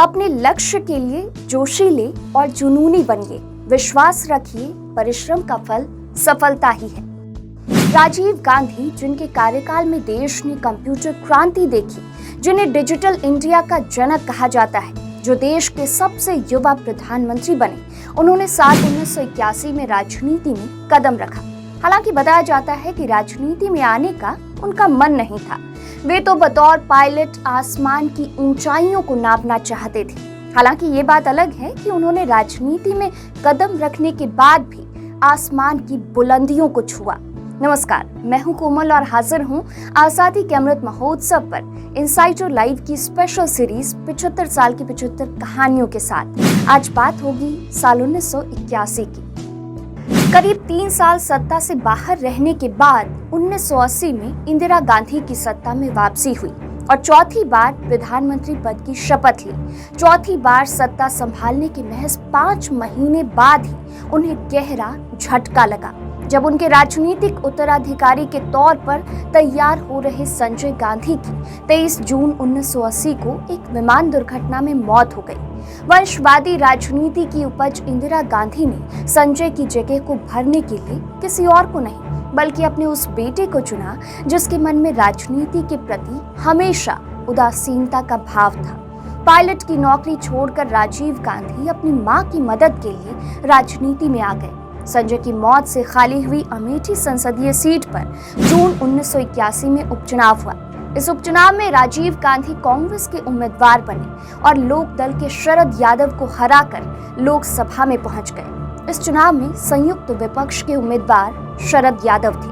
अपने लक्ष्य के लिए जोशीले और जुनूनी बनिए। विश्वास रखिए, परिश्रम का फल सफलता ही है। राजीव गांधी, जिनके कार्यकाल में देश ने कंप्यूटर क्रांति देखी, जिन्हें डिजिटल इंडिया का जनक कहा जाता है, जो देश के सबसे युवा प्रधानमंत्री बने, उन्होंने साल 1981 में राजनीति में कदम रखा। हालांकि बताया जाता है कि राजनीति में आने का उनका मन नहीं था। वे तो बतौर पायलट आसमान की ऊंचाइयों को नापना चाहते थे। हालांकि ये बात अलग है कि उन्होंने राजनीति में कदम रखने के बाद भी आसमान की बुलंदियों को छुआ। नमस्कार, मैं हूं कोमल और हाजिर हूं आजादी के अमृत महोत्सव पर इनसाइडर लाइव की स्पेशल सीरीज 75 साल की 75 कहानियों के साथ। आज बात होगी साल 1981 की। करीब 3 साल सत्ता से बाहर रहने के बाद 1980 में इंदिरा गांधी की सत्ता में वापसी हुई और चौथी बार प्रधानमंत्री पद की शपथ ली। चौथी बार सत्ता संभालने के महज 5 महीने बाद ही उन्हें गहरा झटका लगा, जब उनके राजनीतिक उत्तराधिकारी के तौर पर तैयार हो रहे संजय गांधी की 23 जून 1980 को एक विमान दुर्घटना में मौत हो गई। वंशवादी राजनीति की उपज इंदिरा गांधी ने संजय की जगह को भरने के लिए किसी और को नहीं, बल्कि अपने उस बेटे को चुना जिसके मन में राजनीति के प्रति हमेशा उदासीनता का भाव था। पायलट की नौकरी छोड़कर राजीव गांधी अपनी मां की मदद के लिए राजनीति में आ गए। संजय की मौत से खाली हुई अमेठी संसदीय सीट पर जून 1981 में उपचुनाव हुआ। इस उपचुनाव में राजीव गांधी कांग्रेस के उम्मीदवार बने और लोक दल के शरद यादव को हराकर लोकसभा में पहुंच गए। इस चुनाव में संयुक्त विपक्ष के उम्मीदवार शरद यादव थे।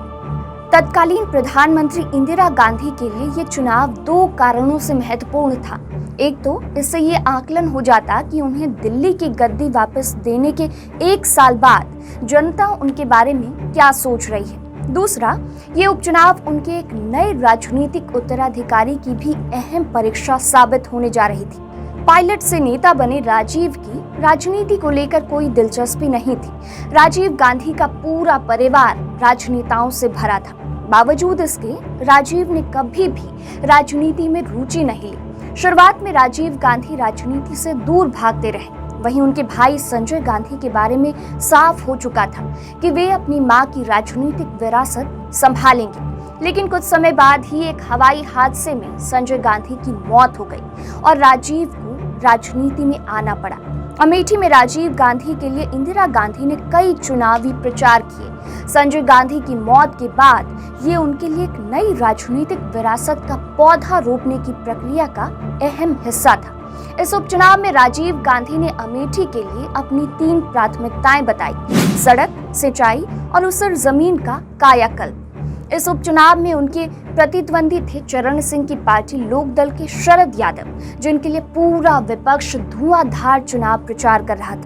तत्कालीन प्रधानमंत्री इंदिरा गांधी के लिए ये चुनाव 2 कारणों से महत्वपूर्ण था। एक तो इससे ये आकलन हो जाता कि उन्हें दिल्ली की गद्दी वापस देने के 1 साल बाद जनता उनके बारे में क्या सोच रही है। दूसरा, ये उपचुनाव उनके एक नए राजनीतिक उत्तराधिकारी की भी अहम परीक्षा साबित होने जा रही थी। पायलट से नेता बने राजीव की राजनीति को लेकर कोई दिलचस्पी नहीं थी। राजीव गांधी का पूरा परिवार राजनेताओं से भरा था। बावजूद इसके राजीव ने कभी भी राजनीति में रुचि नहीं ली। शुरुआत में राजीव गांधी राजनीति से दूर भागते रहे। वहीं उनके भाई संजय गांधी के बारे में साफ हो चुका था कि वे अपनी मां की राजनीतिक विरासत संभालेंगे। लेकिन कुछ समय बाद ही एक हवाई हादसे में संजय गांधी की मौत हो गई और राजीव को राजनीति में आना पड़ा। अमेठी में राजीव गांधी के लिए इंदिरा गांधी ने कई चुनावी प्रचार किए। संजय गांधी की मौत के बाद ये उनके लिए एक नई राजनीतिक विरासत का पौधा रोपने की प्रक्रिया का अहम हिस्सा था। इस उपचुनाव में राजीव गांधी ने अमेठी के लिए अपनी 3 प्राथमिकताएं बताई: सड़क, सिंचाई और उस जमीन का कायाकल्प। इस उपचुनाव में उनके प्रतिद्वंदी थे चरण सिंह की पार्टी लोकदल के शरद यादव, जिनके लिए पूरा विपक्ष धुआंधार चुनाव प्रचार कर रहा था।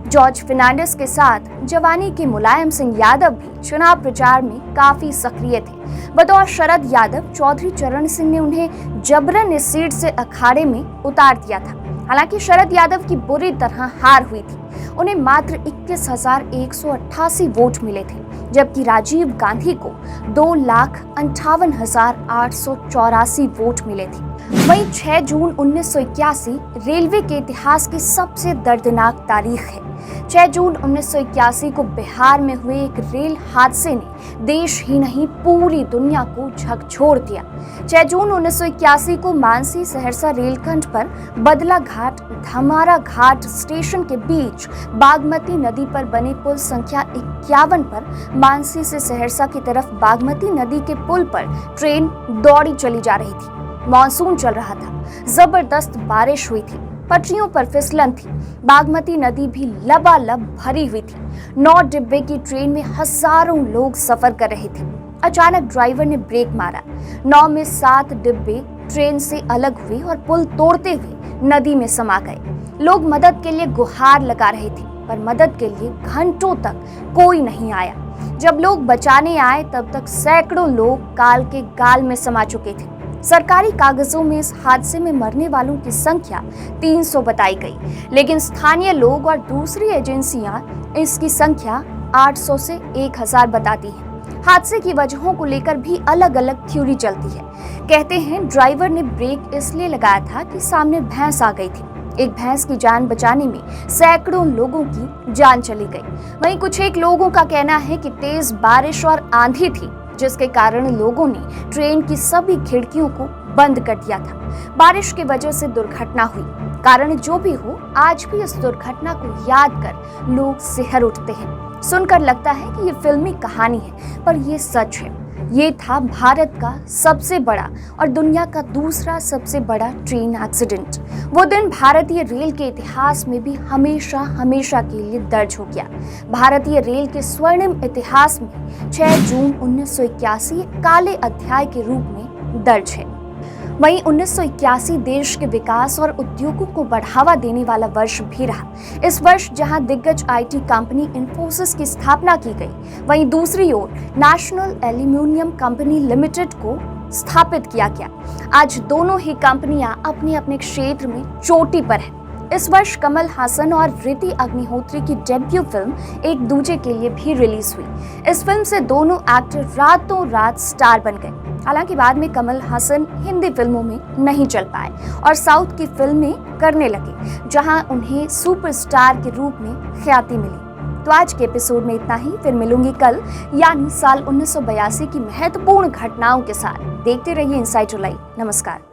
जॉर्ज फर्नांडिस के साथ जवानी के मुलायम सिंह यादव भी चुनाव प्रचार में काफी सक्रिय थे। बतौर शरद यादव, चौधरी चरण सिंह ने उन्हें जबरन इस सीट से अखाड़े में उतार दिया था। हालांकि शरद यादव की बुरी तरह हार हुई थी। उन्हें मात्र 21,188 वोट मिले थे, जबकि राजीव गांधी को 2,58,884 वोट मिले थे। वहीं 6 जून 1981 रेलवे के इतिहास की सबसे दर्दनाक तारीख है। 6 जून 1981 को बिहार में हुए एक रेल हादसे ने देश ही नहीं पूरी दुनिया को झकझोर दिया। 6 जून 1981 को मानसी सहरसा रेलखंड पर बदला घाट धमारा घाट स्टेशन के बीच बागमती नदी पर बने पुल संख्या 51 पर मानसी से सहरसा की तरफ बागमती नदी के पुल पर ट्रेन दौड़ी चली जा रही थी। मानसून चल रहा था, जबरदस्त बारिश हुई थी, पटरियों पर फिसलन थी। बागमती नदी भी लबालब भरी हुई थी। 9 डिब्बे की ट्रेन में हजारों लोग सफर कर रहे थे। अचानक ड्राइवर ने ब्रेक मारा। 9 में 7 डिब्बे ट्रेन से अलग हुए और पुल तोड़ते हुए नदी में समा गए। लोग मदद के लिए गुहार लगा रहे थे, पर मदद के लिए घंटों तक कोई नहीं आया। जब लोग बचाने आए तब तक सैकड़ों लोग काल के गाल में समा चुके थे। सरकारी कागजों में इस हादसे में मरने वालों की संख्या 300 बताई गई, लेकिन स्थानीय लोग और दूसरी एजेंसियां इसकी संख्या 800 से 1000 बताती हैं। हादसे की वजहों को लेकर भी अलग अलग थ्योरी चलती है। कहते हैं ड्राइवर ने ब्रेक इसलिए लगाया था कि सामने भैंस आ गई थी। एक भैंस की जान बचाने में सैकड़ों लोगों की जान चली गई। वहीं कुछ एक लोगों का कहना है कि तेज बारिश और आंधी थी, जिसके कारण लोगों ने ट्रेन की सभी खिड़कियों को बंद कर दिया था। बारिश की वजह से दुर्घटना हुई। कारण जो भी हो, आज भी इस दुर्घटना को याद कर लोग सिहर उठते हैं। सुनकर लगता है कि ये फिल्मी कहानी है, पर ये सच है। ये था भारत का सबसे बड़ा और दुनिया का दूसरा सबसे बड़ा ट्रेन एक्सीडेंट। वो दिन भारतीय रेल के इतिहास में भी हमेशा हमेशा के लिए दर्ज हो गया। भारतीय रेल के स्वर्णिम इतिहास में 6 जून 1981 एक काले अध्याय के रूप में दर्ज है। वहीं 1981 देश के विकास और उद्योगों को बढ़ावा देने वाला वर्ष भी रहा। इस वर्ष जहां दिग्गज आईटी कंपनी इंफोसिस की स्थापना की गई, वहीं दूसरी ओर नेशनल एल्यूमिनियम कंपनी लिमिटेड को स्थापित किया गया। आज दोनों ही कंपनियां अपने अपने क्षेत्र में चोटी पर हैं। इस वर्ष कमल हासन और ऋति अग्निहोत्री की डेब्यू फिल्म एक दूजे के लिए भी रिलीज हुई। इस फिल्म से दोनों एक्टर रातों रात स्टार बन गए। हालांकि बाद में कमल हासन हिंदी फिल्मों में नहीं चल पाए और साउथ की फिल्में करने लगे, जहां उन्हें सुपरस्टार के रूप में ख्याति मिली। तो आज के एपिसोड में इतना ही। फिर मिलूंगी कल, यानी साल 1982 की महत्वपूर्ण घटनाओं के साथ। देखते रहिए इनसाइड जुलाई। नमस्कार।